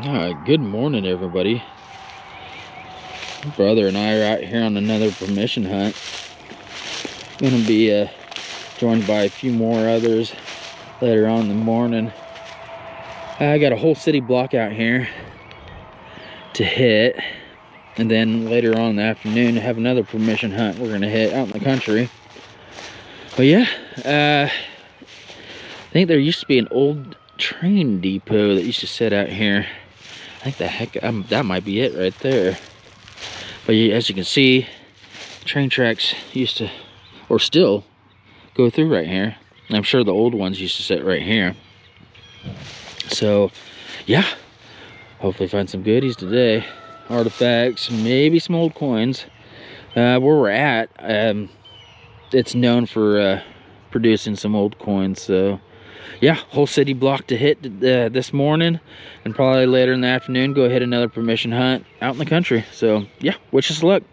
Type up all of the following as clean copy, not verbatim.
Good morning, everybody. Brother and I are out here on another permission hunt. Gonna be joined by a few more others later on in the morning. I got a whole city block out here to hit, and then later on in the afternoon have another permission hunt we're gonna hit out in the country. But yeah, I think there used to be an old train depot that used to sit out here. I think that might be it right there. But as you can see, train tracks used to, or still, go through right here. I'm sure the old ones used to sit right here. So yeah, hopefully find some goodies today. Artifacts, maybe some old coins. Where we're at, it's known for producing some old coins. So yeah, whole city block to hit this morning, and probably later in the afternoon go hit another permission hunt out in the country. So yeah, wish us luck.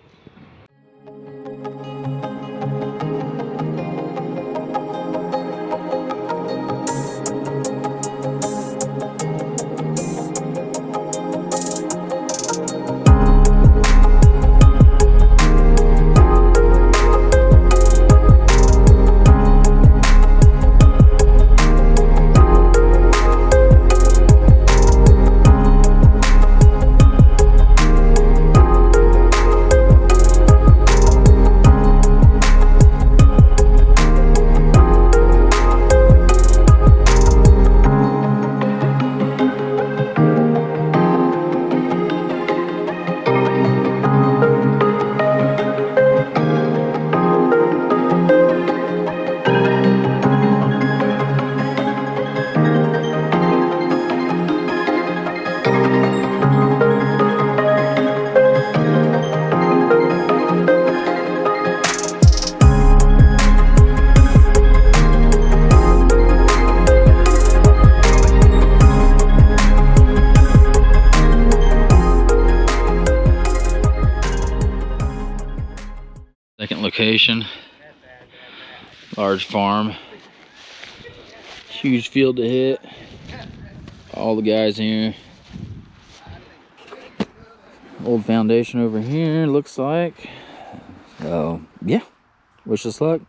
Second location, large farm, huge field to hit. All the guys here. Old foundation over here, looks like. So yeah, wish us luck.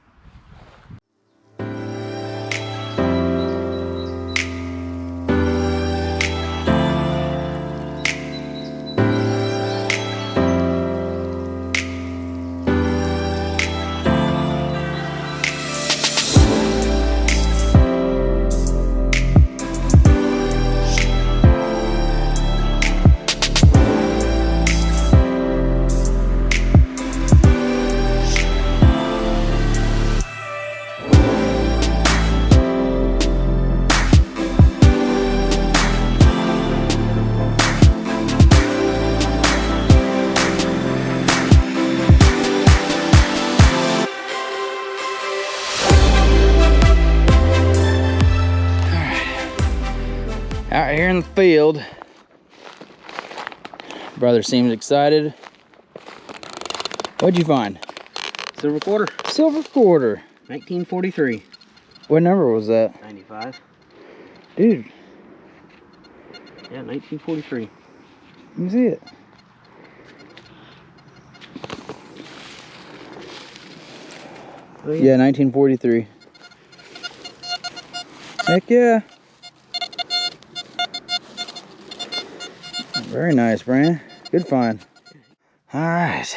Out here in the field, brother seems excited. What'd you find? Silver quarter. Silver quarter. 1943. What number was that? 95. Dude. Yeah, 1943. Let me see it. Oh, Yeah, 1943. Heck yeah. Very nice, Brian. Good find. All right.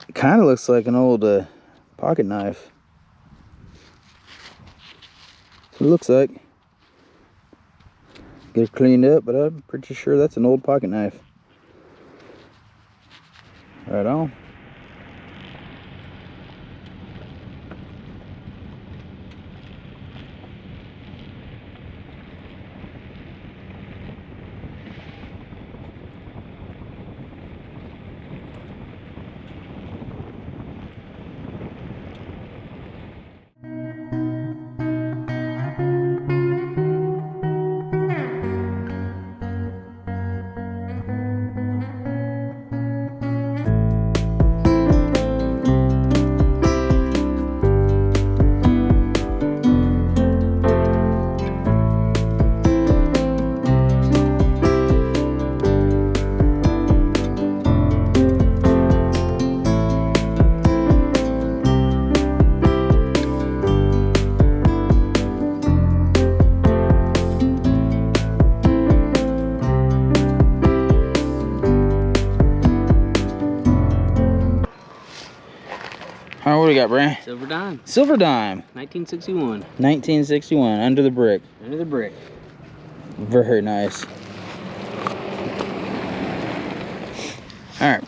It kind of looks like an old pocket knife. That's what it looks like. Get it cleaned up, but I'm pretty sure that's an old pocket knife. Right on. What do we got, Brian? Silver dime. Silver dime. 1961. 1961, under the brick. Under the brick. Very nice. Alright.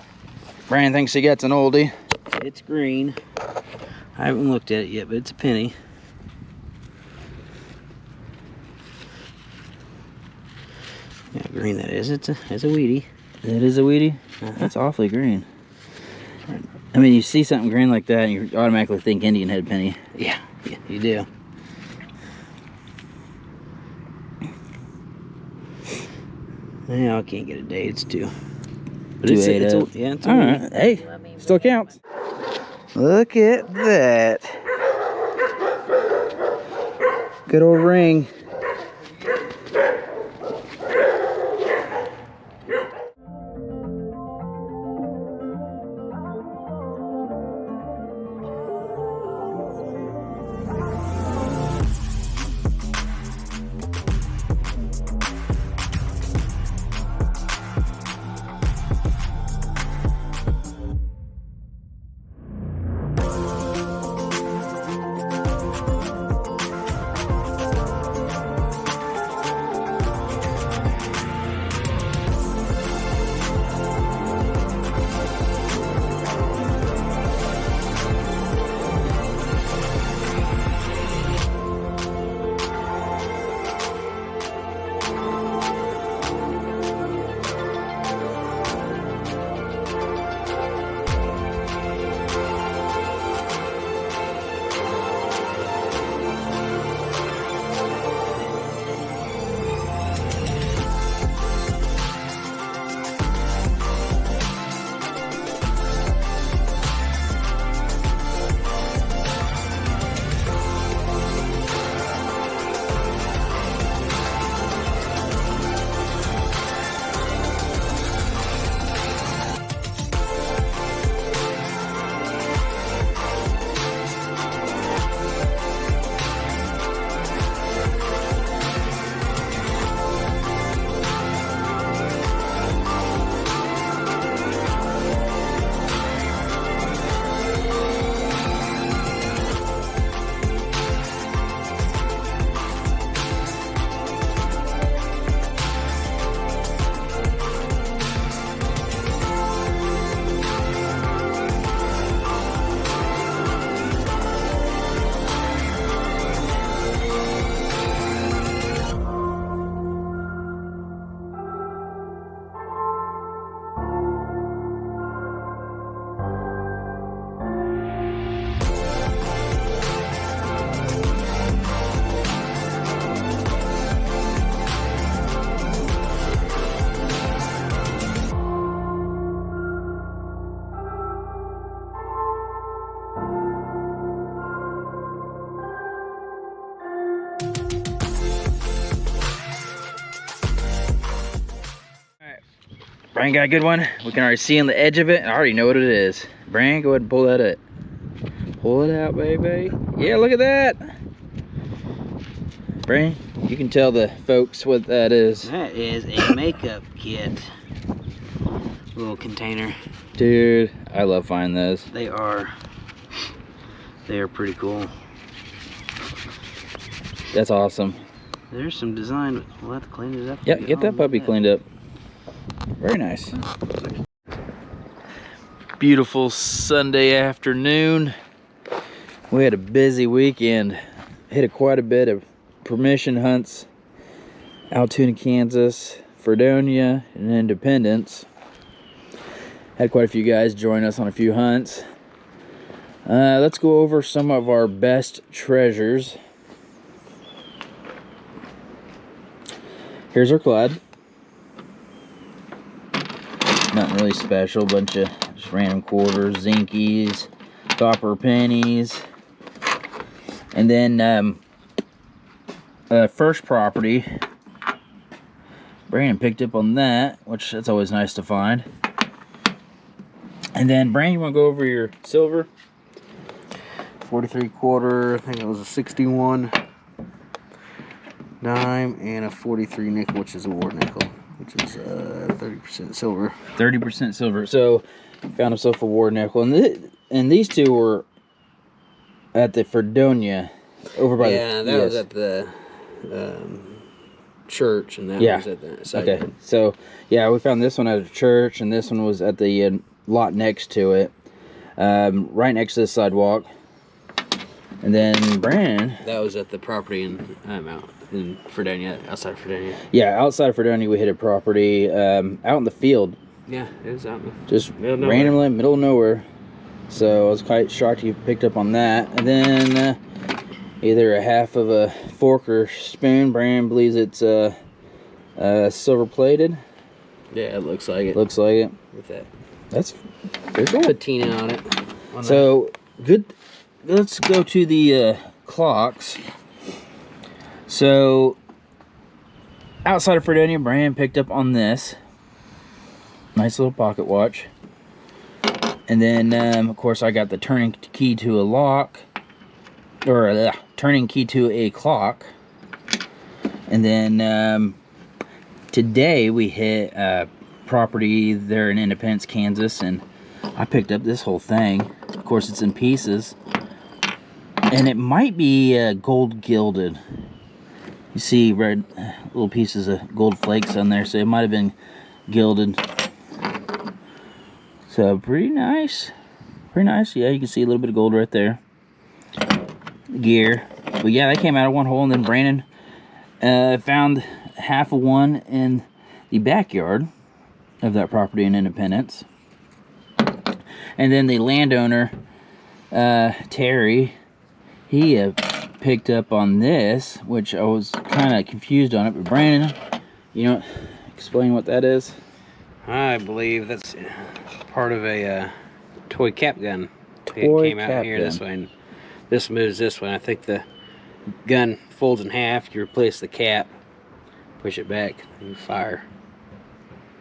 Brian thinks he gets an oldie. It's green. I haven't looked at it yet, but it's a penny. Yeah, green that is. It's a weedy. It is a weedy? That's awfully green. I mean, you see something green like that and you automatically think Indian head penny. Yeah, you do. Yeah, I can't get a date. It's 2. But it's yeah, it's a all weedy. right. Hey, still counts. Look at that. Good old ring. Brian got a good one. We can already see on the edge of it. I already know what it is. Brian, go ahead and pull that up. Pull it out, baby. Yeah, look at that. Brian, you can tell the folks what that is. That is a makeup kit. Little container. Dude, I love finding those. They are pretty cool. That's awesome. There's some design. We'll have to clean it up. Yep, get that puppy cleaned up. Very nice. Beautiful Sunday afternoon. We had a busy weekend. Hit quite a bit of permission hunts. Altoona, Kansas, Fredonia, and Independence. Had quite a few guys join us on a few hunts. Let's go over some of our best treasures. Here's our clad. Nothing really special, bunch of just random quarters, zinkies, copper pennies. And then first property, Brandon picked up on that, which that's always nice to find. And then Brandon, you want to go over your silver? 43/4, I think it was a 61 dime and a 43 nickel, which is a war nickel, which is 30% silver. 30% silver. So found himself a war nickel, and these two were At the Fredonia, over by yeah, the... that was at the church, and that was at the side. Okay, so, yeah, we found this one at a church, and this one was at the lot next to it. Right next to the sidewalk. And then Brandon... That was at the property in Fredonia, outside of Fredonia. Yeah, outside of Fredonia, we hit a property out in the field. Yeah, it was out in the... Just randomly, middle of nowhere. So I was quite shocked you picked up on that. And then either a half of a fork or spoon. Brandon believes it's silver plated. Yeah, it looks like it. Looks like it. With that. That's pretty cool. Patina on it. So good. Let's go to the clocks. So outside of Fredonia, Brandon picked up on this nice little pocket watch. And then, of course, I got the turning key to a lock, or turning key to a clock. And then today we hit a property there in Independence, Kansas, and I picked up this whole thing. Of course, it's in pieces, and it might be gold gilded. You see red little pieces of gold flakes on there, so it might have been gilded. So pretty nice, yeah, you can see a little bit of gold right there. The gear, but yeah, that came out of one hole. And then Brandon found half of one in the backyard of that property in Independence. And then the landowner, Terry, he picked up on this, which I was kind of confused on it. But Brandon, you know, explain what that is. I believe that's part of a toy cap gun. It came out here this way, and this moves this way. I think the gun folds in half. You replace the cap, push it back, and fire.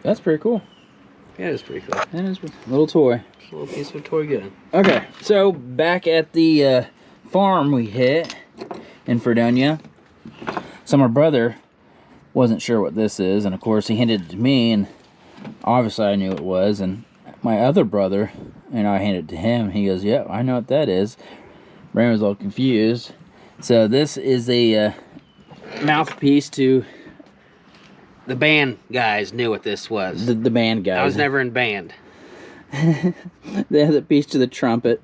That's pretty cool. Yeah, it's pretty cool. That is a little toy. Just a little piece of a toy gun. Okay, so back at the farm we hit in Fredonia. So my brother wasn't sure what this is, and of course he handed it to me, and obviously I knew it was, and my other brother and I handed it to him. He goes, "Yep, I know what that is." Brandon was all confused. So this is a mouthpiece to... The band guys knew what this was. The band guys. I was never in band. They had the piece to the trumpet.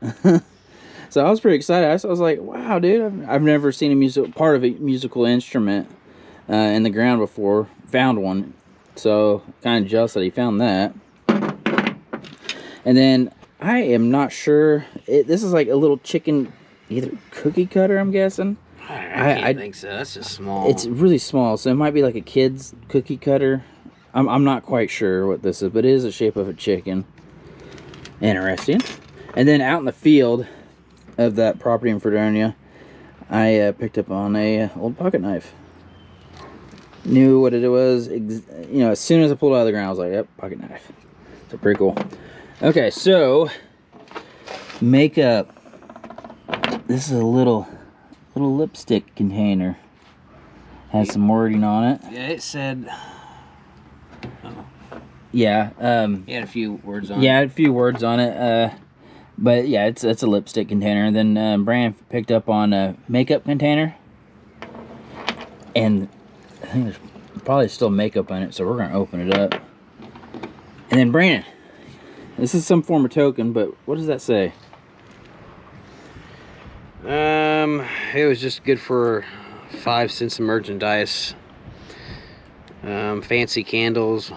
So I was pretty excited. I was like, "Wow, dude! I've never seen part of a musical instrument in the ground before. Found one, so kind of jealous that he found that." And then I am not sure. This is like a little chicken, either cookie cutter, I'm guessing. I think so. That's just small. It's really small, so it might be like a kid's cookie cutter. I'm not quite sure what this is, but it is the shape of a chicken. Interesting. And then out in the field of that property in Fredonia, I picked up on a old pocket knife. Knew what it was, you know, as soon as I pulled it out of the ground, I was like, "Yep, pocket knife." So pretty cool. Okay, so makeup. This is a little lipstick container. Has some wording on it. Yeah, it said... Yeah. It had a few words on it. Yeah, a few words on it. But yeah, it's a lipstick container. And then Brandon picked up on a makeup container. And I think there's probably still makeup in it, so we're going to open it up. And then Brandon, this is some form of token, but what does that say? It was just good for 5 cents of merchandise. Fancy candles.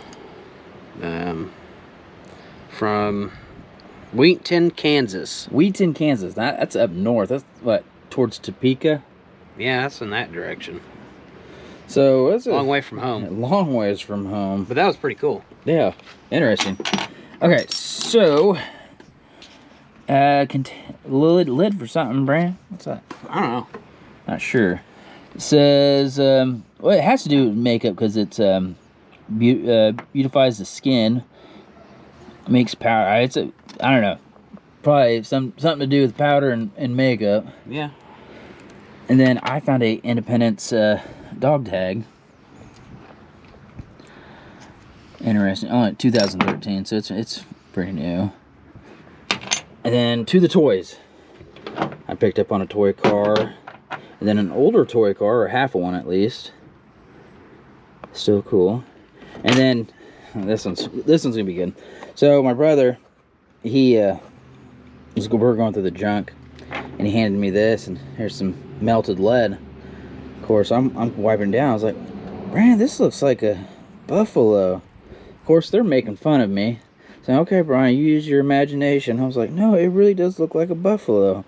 From Wheaton, Kansas. Wheaton, Kansas. That's up north. That's what, towards Topeka? Yeah, that's in that direction. So that's a long way from home. A long ways from home. But that was pretty cool. Yeah, interesting. Okay, so lid for something, Brandon. What's that? I don't know. Not sure. It says, well, it has to do with makeup because it's beautifies the skin, makes powder. I don't know, probably something to do with powder and makeup. Yeah. And then I found a Independence dog tag. Interesting. Oh, 2013, so it's pretty new. And then to the toys. I picked up on a toy car, and then an older toy car, or half of one at least. Still cool. And then this one's gonna be good. So my brother, we're going through the junk, and he handed me this, and here's some melted lead. Of course, I'm wiping down. I was like, Brandon, this looks like a buffalo. Of course, they're making fun of me, saying, okay, Brian, you use your imagination. I was like, no, it really does look like a buffalo.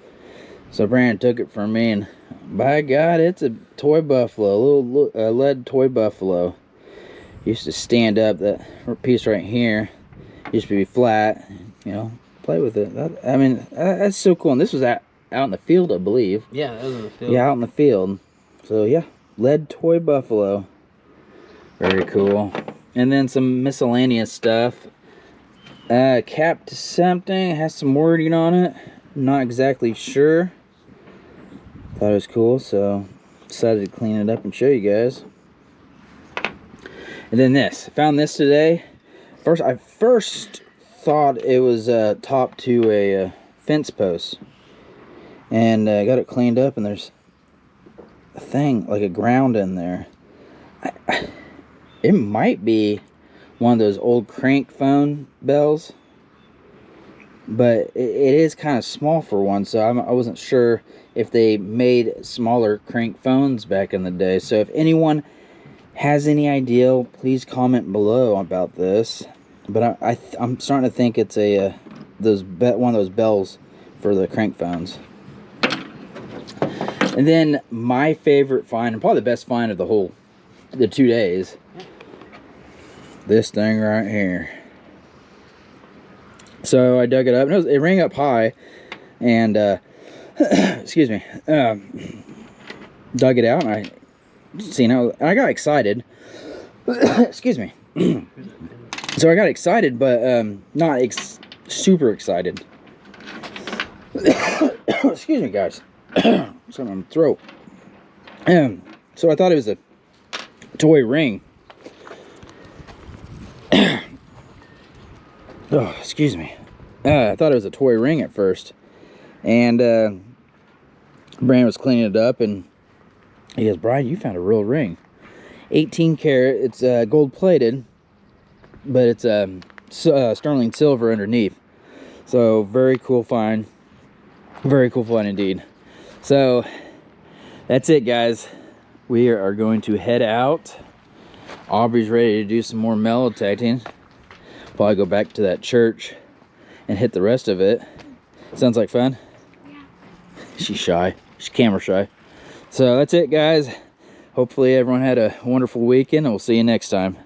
So Brandon took it from me, and by God, it's a toy buffalo, a little lead toy buffalo. Used to stand up. That piece right here used to be flat. You know, play with it. I mean, that's so cool. And this was out in the field, I believe. Yeah, that was in the field. Yeah, out in the field. So yeah, lead toy buffalo. Very cool. And then some miscellaneous stuff. Capped something. Has some wording on it. Not exactly sure. Thought it was cool, so decided to clean it up and show you guys. And then this. I found this today. I first thought it was top to a fence post. And I got it cleaned up, and there's a thing, like a ground in there. It might be one of those old crank phone bells. But it is kind of small for one, so I wasn't sure if they made smaller crank phones back in the day. So if anyone has any idea, please comment below about this. But I'm starting to think it's one of those bells for the crank phones. And then my favorite find, and probably the best find of the 2 days, this thing right here. So I dug it up, and it rang up high, and excuse me, dug it out, and I got excited. Excuse me. So I got excited, but not super excited. Excuse me, guys. Something on the throat. So I thought it was a toy ring. Oh, excuse me. I thought it was a toy ring at first. And Brandon was cleaning it up, and he goes, Brian, you found a real ring. 18 karat. It's gold plated, but it's sterling silver underneath. So very cool find. Very cool find indeed. So that's it, guys. We are going to head out. Aubrey's ready to do some more metal detecting. Probably go back to that church and hit the rest of it. Sounds like fun? Yeah. She's shy. She's camera shy. So that's it, guys. Hopefully everyone had a wonderful weekend, and we'll see you next time.